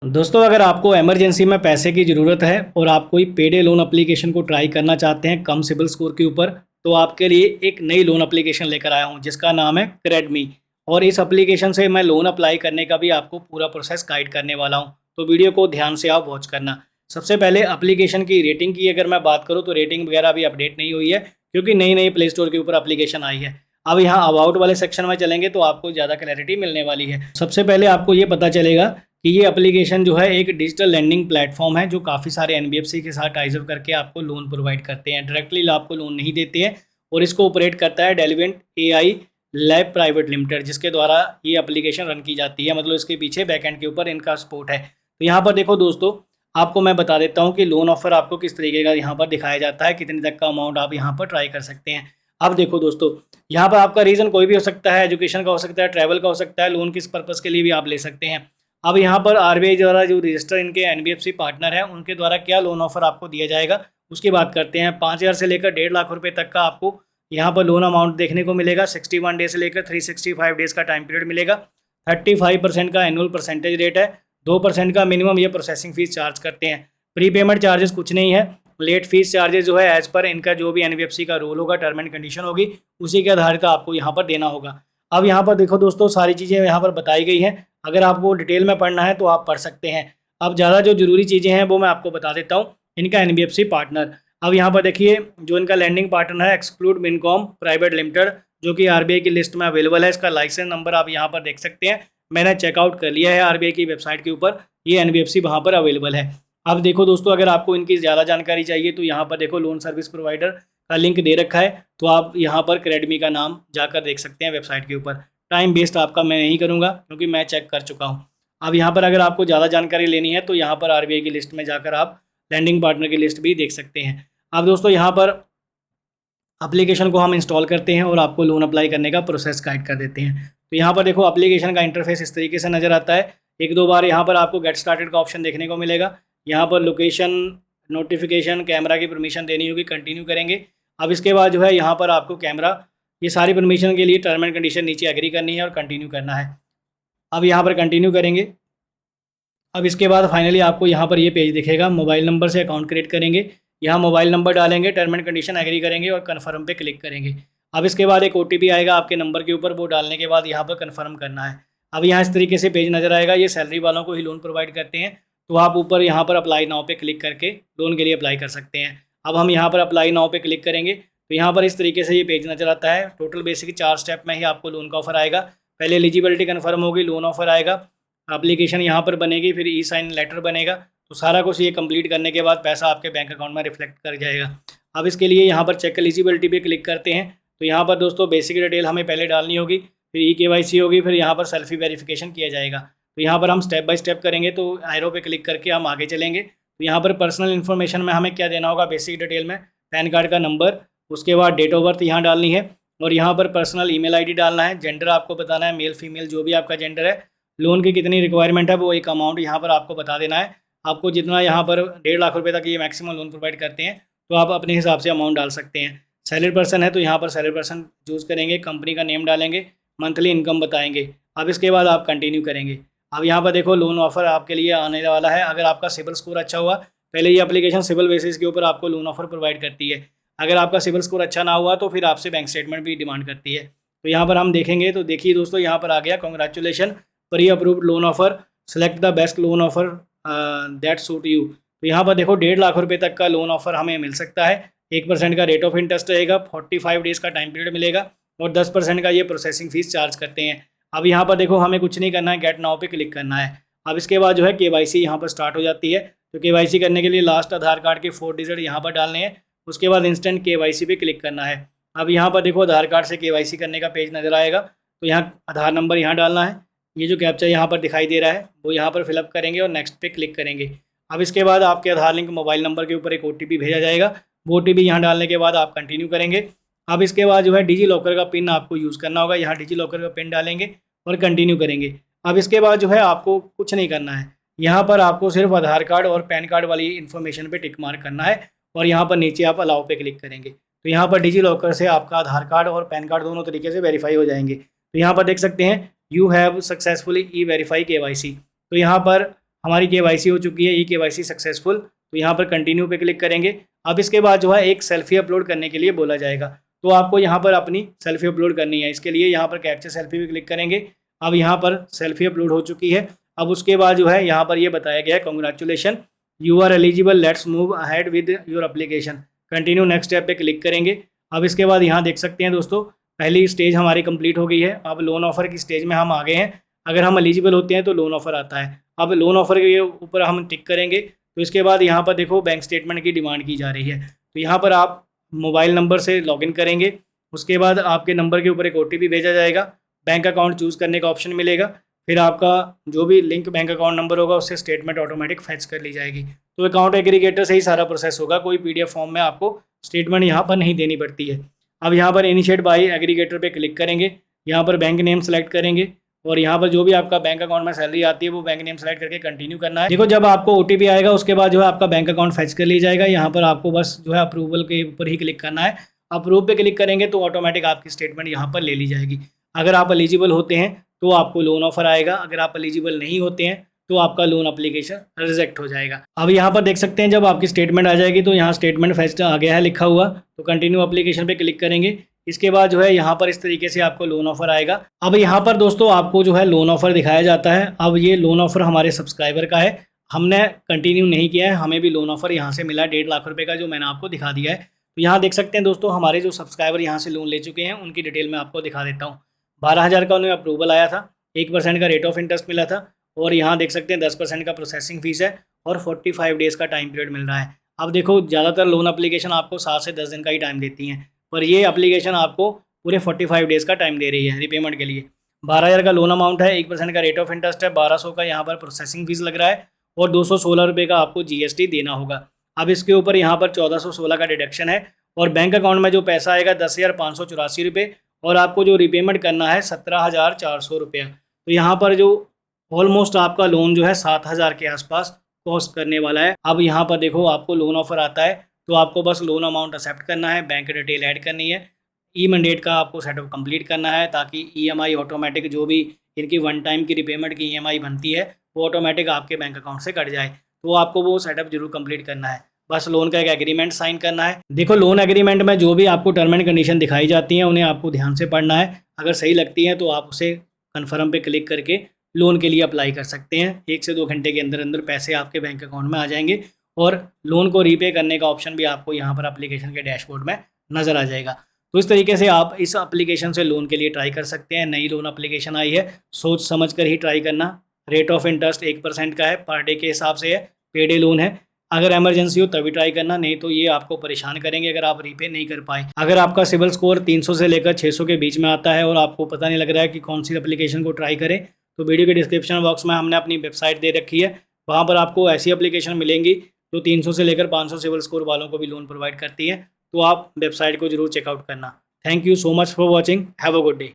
दोस्तों, अगर आपको इमरजेंसी में पैसे की ज़रूरत है और आप कोई पेडे लोन एप्लीकेशन को ट्राई करना चाहते हैं कम सिबिल स्कोर के ऊपर, तो आपके लिए एक नई लोन एप्लीकेशन लेकर आया हूं जिसका नाम है क्रेडमी। और इस एप्लीकेशन से मैं लोन अप्लाई करने का भी आपको पूरा प्रोसेस गाइड करने वाला हूं, तो वीडियो को ध्यान से आप वॉच करना। सबसे पहले एप्लीकेशन की रेटिंग की अगर मैं बात करूँ तो रेटिंग वगैरह अभी अपडेट नहीं हुई है, क्योंकि नई नई प्ले स्टोर के ऊपर एप्लीकेशन आई है। अब यहाँ अबाउट वाले सेक्शन में चलेंगे तो आपको ज़्यादा क्लैरिटी मिलने वाली है। सबसे पहले आपको ये पता चलेगा कि ये एप्लीकेशन जो है एक डिजिटल लैंडिंग प्लेटफॉर्म है जो काफ़ी सारे एनबीएफसी के साथ टाइजअप करके आपको लोन प्रोवाइड करते हैं। डायरेक्टली आपको लोन नहीं देते हैं और इसको ऑपरेट करता है डेलिवेंट एआई लैब प्राइवेट लिमिटेड, जिसके द्वारा ये एप्लीकेशन रन की जाती है। मतलब इसके पीछे बैकएंड के ऊपर इनका सपोर्ट है। तो यहाँ पर देखो दोस्तों, आपको मैं बता देता हूँ कि लोन ऑफर आपको किस तरीके का यहाँ पर दिखाया जाता है, कितने तक का अमाउंट आप यहाँ पर ट्राई कर सकते हैं। अब देखो दोस्तों, यहाँ पर आपका रीज़न कोई भी हो सकता है, एजुकेशन का हो सकता है, ट्रैवल का हो सकता है, लोन किस पर्पज़ के लिए भी आप ले सकते हैं। अब यहाँ पर आरबीआई द्वारा जो रजिस्टर इनके एनबीएफसी पार्टनर है उनके द्वारा क्या लोन ऑफर आपको दिया जाएगा उसकी बात करते हैं। 5,000 से लेकर 1.5 लाख रुपए तक का आपको यहाँ पर लोन अमाउंट देखने को मिलेगा। 61 डेज से लेकर 365 डेज का टाइम पीरियड मिलेगा। 35% का एनुअल परसेंटेज रेट है। 2% का मिनिमम ये प्रोसेसिंग फीस चार्ज करते हैं। प्री पेमेंट चार्जेस कुछ नहीं है। लेट फीस चार्जेस जो है एज पर इनका जो भी एनबीएफसी का रूल होगा, टर्म एंड कंडीशन होगी, उसी के आधारित आपको यहाँ पर देना होगा। अब यहाँ पर देखो दोस्तों, सारी चीज़ें यहाँ पर बताई गई हैं। अगर आपको डिटेल में पढ़ना है तो आप पढ़ सकते हैं। अब ज़्यादा जो ज़रूरी चीज़ें हैं वो मैं आपको बता देता हूँ। इनका एनबीएफसी पार्टनर, अब यहाँ पर देखिए जो इनका लैंडिंग पार्टनर है एक्सक्लूड मिनकॉम प्राइवेट लिमिटेड, जो कि आरबीआई की लिस्ट में अवेलेबल है। इसका लाइसेंस नंबर आप यहाँ पर देख सकते हैं। मैंने चेकआउट कर लिया है आरबीआई की वेबसाइट के ऊपर, ये एनबीएफसी वहाँ पर अवेलेबल है। अब देखो दोस्तों, अगर आपको इनकी ज़्यादा जानकारी चाहिए तो यहाँ पर देखो लोन सर्विस प्रोवाइडर का लिंक दे रखा है, तो आप यहाँ पर क्रेडमी का नाम जाकर देख सकते हैं वेबसाइट के ऊपर। टाइम वेस्ट आपका मैं नहीं करूँगा क्योंकि मैं चेक कर चुका हूँ। अब यहाँ पर अगर आपको ज़्यादा जानकारी लेनी है तो यहाँ पर आरबीआई की लिस्ट में जाकर आप लैंडिंग पार्टनर की लिस्ट भी देख सकते हैं। अब दोस्तों, यहाँ पर एप्लीकेशन को हम इंस्टॉल करते हैं और आपको लोन अप्लाई करने का प्रोसेस गाइड कर देते हैं। तो यहाँ पर देखो एप्लीकेशन का इंटरफेस इस तरीके से नज़र आता है। एक दो बार यहाँ पर आपको गेट स्टार्टेड का ऑप्शन देखने को मिलेगा। यहाँ पर लोकेशन, नोटिफिकेशन, कैमरा की परमिशन देनी होगी, कंटिन्यू करेंगे। अब इसके बाद जो है यहाँ पर आपको कैमरा, ये सारी परमिशन के लिए टर्म एंड कंडीशन नीचे एग्री करनी है और कंटिन्यू करना है। अब यहाँ पर कंटिन्यू करेंगे। अब इसके बाद फाइनली आपको यहाँ पर ये पेज दिखेगा। मोबाइल नंबर से अकाउंट क्रिएट करेंगे, यहाँ मोबाइल नंबर डालेंगे, टर्म एंड कंडीशन एग्री करेंगे और कन्फर्म पे क्लिक करेंगे। अब इसके बाद एक ओटीपी आएगा आपके नंबर के ऊपर, वो डालने के बाद यहाँ पर कन्फर्म करना है। अब यहाँ इस तरीके से पेज नज़र आएगा। ये सैलरी वालों को ही लोन प्रोवाइड करते हैं, तो आप ऊपर यहाँ पर अप्लाई नाउ पे क्लिक करके लोन के लिए अप्लाई कर सकते हैं। अब हम यहाँ पर अप्लाई नाउ पे क्लिक करेंगे तो यहाँ पर इस तरीके से ये पेज नज़र आता है। टोटल बेसिक 4 स्टेप में ही आपको लोन का ऑफर आएगा। पहले एलिजिबिलिटी कन्फर्म होगी, लोन ऑफर आएगा, एप्लीकेशन यहाँ पर बनेगी, फिर ई साइन लेटर बनेगा। तो सारा कुछ ये कंप्लीट करने के बाद पैसा आपके बैंक अकाउंट में रिफ्लेक्ट कर जाएगा। अब इसके लिए यहाँ पर चेक एलिजिबिलिटी पे क्लिक करते हैं। तो यहाँ पर दोस्तों बेसिक डिटेल हमें पहले डालनी होगी, फिर ई केवाईसी होगी, फिर यहाँ पर सेल्फी वेरिफिकेशन किया जाएगा। तो यहाँ पर हम स्टेप बाय स्टेप करेंगे। तो एरो पे क्लिक करके हम आगे चलेंगे। तो यहाँ पर पर्सनल इन्फॉर्मेशन में हमें क्या देना होगा, बेसिक डिटेल में पैन कार्ड का नंबर, उसके बाद डेट ऑफ बर्थ यहाँ डालनी है और यहाँ पर पर्सनल ईमेल आईडी डालना है। जेंडर आपको बताना है, मेल फीमेल जो भी आपका जेंडर है। लोन की कितनी रिक्वायरमेंट है वो एक अमाउंट यहाँ पर आपको बता देना है। आपको जितना यहाँ पर 1.5 लाख रुपए तक ये मैक्सिमम लोन प्रोवाइड करते हैं, तो आप अपने हिसाब से अमाउंट डाल सकते हैं। सैलरी पर्सन है तो यहाँ पर सैलरी पर्सन चूज़ करेंगे, कंपनी का नेम डालेंगे, मंथली इनकम बताएंगे। अब इसके बाद आप कंटिन्यू करेंगे। अब यहाँ पर देखो लोन ऑफर आपके लिए आने वाला है। अगर आपका सिबिल स्कोर अच्छा हुआ, पहले ये एप्लीकेशन सिबिल बेसिस के ऊपर आपको लोन ऑफर प्रोवाइड करती है। अगर आपका सिबिल स्कोर अच्छा ना हुआ तो फिर आपसे बैंक स्टेटमेंट भी डिमांड करती है। तो यहाँ पर हम देखेंगे। तो देखिए दोस्तों, यहाँ पर आ गया congratulation pre approved loan offer, select the best loan offer that suit you. तो यहाँ पर देखो 1.5 लाख रुपए तक का लोन ऑफर हमें मिल सकता है। 1% का रेट ऑफ इंटरेस्ट रहेगा, 45 डेज़ का टाइम पीरियड मिलेगा और 10% का ये प्रोसेसिंग फीस चार्ज करते हैं। अब यहाँ पर देखो हमें कुछ नहीं करना है, गेट नाउ पे क्लिक करना है। अब इसके बाद जो है केवाईसी यहाँ पर स्टार्ट हो जाती है। तो केवाईसी करने के लिए लास्ट आधार कार्ड के 4 डिजिट यहाँ पर डालने हैं। उसके बाद इंस्टेंट केवाईसी पे क्लिक करना है। अब यहाँ पर देखो आधार कार्ड से केवाईसी करने का पेज नज़र आएगा। तो यहाँ आधार नंबर यहाँ डालना है। ये जो कैप्चा यहाँ पर दिखाई दे रहा है वो यहाँ पर फिलअप करेंगे और नेक्स्ट पे क्लिक करेंगे। अब इसके बाद आपके आधार लिंक मोबाइल नंबर के ऊपर एक ओटीपी भेजा जाएगा। वो ओटीपी यहाँ डालने के बाद आप कंटिन्यू करेंगे। अब इसके बाद जो है डिजी लॉकर का पिन आपको यूज़ करना होगा। यहाँ डिजी लॉकर का पिन डालेंगे और कंटिन्यू करेंगे। अब इसके बाद जो है आपको कुछ नहीं करना है। यहाँ पर आपको सिर्फ आधार कार्ड और पैन कार्ड वाली इन्फॉर्मेशन पे टिक मार्क करना है और यहाँ पर नीचे आप अलाउ पे क्लिक करेंगे। तो यहाँ पर डिजी लॉकर से आपका आधार कार्ड और पैन कार्ड दोनों तरीके से वेरीफाई हो जाएंगे। तो यहाँ पर देख सकते हैं you have successfully E verify KYC. तो यहाँ पर हमारी KYC हो चुकी है, KYC सक्सेसफुल। तो यहाँ पर कंटिन्यू पे क्लिक करेंगे। अब इसके बाद जो है एक सेल्फी अपलोड करने के लिए बोला जाएगा, तो आपको यहाँ पर अपनी सेल्फी अपलोड करनी है। इसके लिए यहाँ पर कैप्चर सेल्फी पे क्लिक करेंगे। अब यहाँ पर सेल्फी अपलोड हो चुकी है। अब उसके बाद जो है यहाँ पर ये बताया गया है, congratulation you are eligible, let's move ahead with your application. Continue next step पे क्लिक करेंगे। अब इसके बाद यहाँ देख सकते हैं दोस्तों, पहली स्टेज हमारी कंप्लीट हो गई है। अब लोन ऑफर की स्टेज में हम आ गए हैं। अगर हम एलिजिबल होते हैं तो लोन ऑफर आता है। अब लोन ऑफर के ऊपर हम टिक करेंगे। तो इसके बाद यहाँ पर देखो बैंक स्टेटमेंट की डिमांड की जा रही है। तो यहाँ पर आप मोबाइल नंबर से लॉगिन करेंगे। उसके बाद आपके नंबर के ऊपर एक OTP भेजा जाएगा। बैंक अकाउंट चूज़ करने का ऑप्शन मिलेगा। फिर आपका जो भी लिंक बैंक अकाउंट नंबर होगा उससे स्टेटमेंट ऑटोमेटिक फैच कर ली जाएगी। तो अकाउंट एग्रीगेटर से ही सारा प्रोसेस होगा, कोई PDF फॉर्म में आपको स्टेटमेंट यहाँ पर नहीं देनी पड़ती है। अब यहाँ पर इनिशिएट बाय एग्रीगेटर पे क्लिक करेंगे। यहाँ पर बैंक नेम सेलेक्ट करेंगे और यहाँ पर जो भी आपका बैंक अकाउंट में सैलरी आती है वो बैंक नेम सेलेक्ट करके कंटिन्यू करना है। देखो जब आपको OTP आएगा उसके बाद जो है आपका बैंक अकाउंट फैच कर लिया जाएगा। यहाँ पर आपको बस जो है अप्रूवल के ऊपर ही क्लिक करना है। अप्रूव पे क्लिक करेंगे तो ऑटोमेटिक आपकी स्टेटमेंट यहाँ पर ले ली जाएगी। अगर आप एलिजिबल होते हैं तो आपको लोन ऑफर आएगा, अगर आप एलिजिबल नहीं होते हैं तो आपका लोन एप्लीकेशन रिजेक्ट हो जाएगा। अब यहाँ पर देख सकते हैं जब आपकी स्टेटमेंट आ जाएगी तो यहाँ स्टेटमेंट फैच आ गया है लिखा हुआ, तो कंटिन्यू एप्लीकेशन पे क्लिक करेंगे। इसके बाद जो है यहाँ पर इस तरीके से आपको लोन ऑफर आएगा। अब यहाँ पर दोस्तों आपको जो है लोन ऑफर दिखाया जाता है। अब ये लोन ऑफर हमारे सब्सक्राइबर का है, हमने कंटिन्यू नहीं किया है, हमें भी लोन ऑफर यहाँ से मिला 1.5 लाख रुपये का, जो मैंने आपको दिखा दिया है। तो यहाँ देख सकते हैं दोस्तों हमारे जो सब्सक्राइबर यहाँ से लोन ले चुके हैं उनकी डिटेल मैं आपको दिखा देता हूँ। 12,000 का उन्हें अप्रूवल आया था, 1% का रेट ऑफ इंटरेस्ट मिला था और यहाँ देख सकते हैं 10% का प्रोसेसिंग फीस है और 45 डेज़ का टाइम पीरियड मिल रहा है। अब देखो ज़्यादातर लोन एप्लीकेशन आपको 7 से 10 दिन का ही टाइम देती हैं, पर ये एप्लीकेशन आपको पूरे 45 डेज़ का टाइम दे रही है रिपेमेंट के लिए। 12,000 का लोन अमाउंट है, 1% का रेट ऑफ इंटरेस्ट है, 1200 का यहाँ पर प्रोसेसिंग फीस लग रहा है और 216 रुपये का आपको GST देना होगा। अब इसके ऊपर यहाँ पर 1416 का डिडक्शन है और बैंक अकाउंट में जो पैसा आएगा 10,584 रुपये और आपको जो रिपेमेंट करना है 17,400 रुपया। तो यहाँ पर जो ऑलमोस्ट आपका लोन जो है 7,000 के आसपास कॉस्ट करने वाला है। अब यहाँ पर देखो आपको लोन ऑफर आता है तो आपको बस लोन अमाउंट एक्सेप्ट करना है, बैंक डिटेल ऐड करनी है, ई-मैंडेट का आपको सेटअप कंप्लीट करना है ताकि EMI ऑटोमेटिक जो भी इनकी वन टाइम की रिपेमेंट की EMI बनती है वो ऑटोमेटिक आपके बैंक अकाउंट से कट जाए। तो आपको वो सेटअप जरूर कंप्लीट करना है। बस लोन का एक एग्रीमेंट साइन करना है। देखो लोन एग्रीमेंट में जो भी आपको टर्म एंड कंडीशन दिखाई जाती हैं उन्हें आपको ध्यान से पढ़ना है। अगर सही लगती हैं तो आप उसे कन्फर्म पे क्लिक करके लोन के लिए अप्लाई कर सकते हैं। 1 से 2 घंटे के अंदर अंदर पैसे आपके बैंक अकाउंट में आ जाएंगे और लोन को रीपे करने का ऑप्शन भी आपको यहाँ पर एप्लीकेशन के डैशबोर्ड में नज़र आ जाएगा। तो इस तरीके से आप इस एप्लीकेशन से लोन के लिए ट्राई कर सकते हैं। नई लोन एप्लीकेशन आई है, सोच समझ कर ही ट्राई करना। रेट ऑफ इंटरेस्ट 1% का है, पर डे के हिसाब से है, पेडे लोन है। अगर इमरजेंसी हो तभी ट्राई करना, नहीं तो ये आपको परेशान करेंगे अगर आप रीपे नहीं कर पाए। अगर आपका सिविल स्कोर 300 से लेकर 600 के बीच में आता है और आपको पता नहीं लग रहा है कि कौन सी एप्लीकेशन को ट्राई करें, तो वीडियो के डिस्क्रिप्शन बॉक्स में हमने अपनी वेबसाइट दे रखी है। वहाँ पर आपको ऐसी एप्लीकेशन मिलेंगी जो 300 से लेकर 500 सिविल स्कोर वालों को भी लोन प्रोवाइड करती है। तो आप वेबसाइट को जरूर चेकआउट करना। Thank you so much for watching, have a good day.